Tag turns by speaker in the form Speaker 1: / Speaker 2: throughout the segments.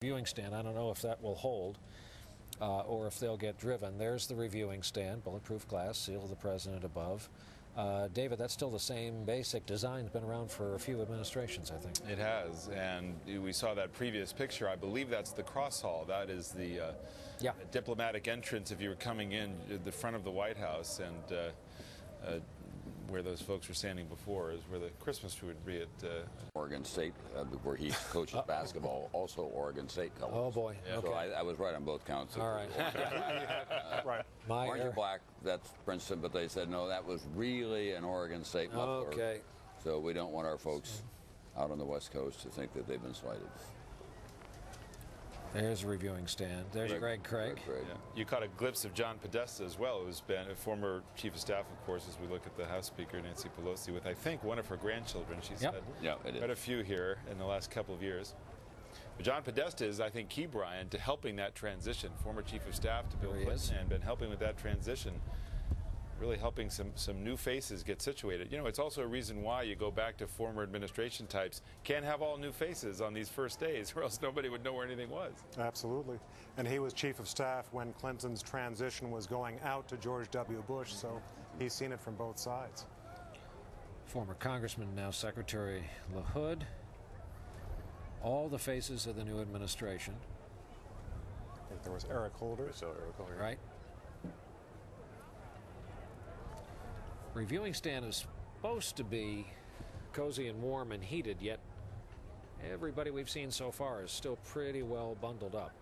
Speaker 1: reviewing stand. I don't know if that will hold or if they'll get driven. There's the reviewing stand, bulletproof glass, seal of the president above. David, that's still the same basic design. It's been around for a few administrations, I think.
Speaker 2: It has, and we saw that previous picture. I believe that's the cross hall. That is the diplomatic entrance if you were coming in the front of the White House, and where those folks were standing before is where the Christmas tree would be at
Speaker 3: Oregon State, where he coaches basketball, also Oregon State colors.
Speaker 1: Oh, boy.
Speaker 3: Yeah.
Speaker 1: Okay.
Speaker 3: So I was right on both counts.
Speaker 1: All right.
Speaker 4: Right.
Speaker 3: Orange and black, that's Princeton, but they said, no, that was really an Oregon State muffler.
Speaker 1: Okay.
Speaker 3: So we don't want our folks out on the West Coast to think that they've been slighted.
Speaker 1: There's a reviewing stand. There's Greg Craig.
Speaker 2: Yeah. You caught a glimpse of John Podesta as well, who's been a former chief of staff, of course, as we look at the House Speaker, Nancy Pelosi, with, I think, one of her grandchildren. She's had quite a few here in the last couple of years. But John Podesta is, I think, key, Brian, to helping that transition. Former chief of staff to Bill Clinton and been helping with that transition, really helping some new faces get situated. You know, it's also a reason why you go back to former administration types. Can't have all new faces on these first days, or else nobody would know where anything was.
Speaker 4: Absolutely. And he was chief of staff when Clinton's transition was going out to George W. Bush, so he's seen it from both sides.
Speaker 1: Former Congressman, now Secretary LaHood. All the faces of the new administration.
Speaker 4: I think there was Eric Holder.
Speaker 1: Right. Reviewing stand is supposed to be cozy and warm and heated, yet everybody we've seen so far is still pretty well bundled up.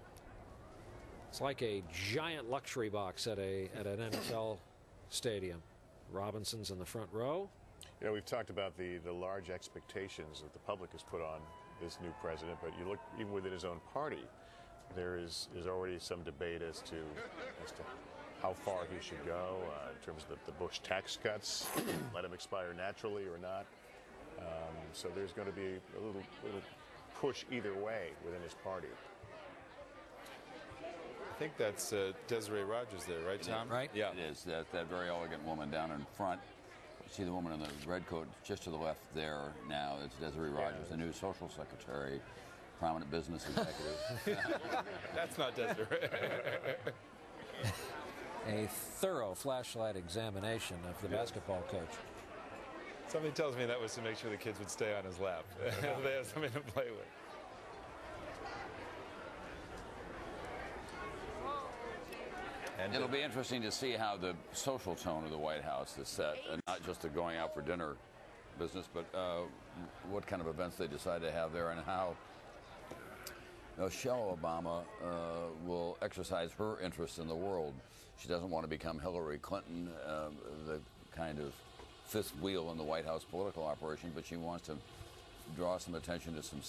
Speaker 1: It's like a giant luxury box at an NFL stadium. Robinson's in the front row.
Speaker 5: You know, we've talked about the large expectations that the public has put on this new president, but you look even within his own party, there is already some debate as to how far he should go in terms of the Bush tax cuts, let him expire naturally or not. So there's going to be a little push either way within his party.
Speaker 2: I think that's Desiree Rogers there, right, Tom?
Speaker 1: Right.
Speaker 3: Yeah, it is. That very elegant woman down in front. See the woman in the red coat just to the left there now. It's Desiree Rogers, the new social secretary, prominent business executive.
Speaker 2: That's not Desiree.
Speaker 1: A thorough flashlight examination of the basketball coach.
Speaker 2: Something tells me that was to make sure the kids would stay on his lap. They have something to play with. And
Speaker 3: it'll be interesting to see how the social tone of the White House is set, and not just the going out for dinner business, but what kind of events they decide to have there, and how Michele Obama will exercise her interest in the world. She doesn't want to become Hillary Clinton, the kind of fifth wheel in the White House political operation, but she wants to draw some attention to some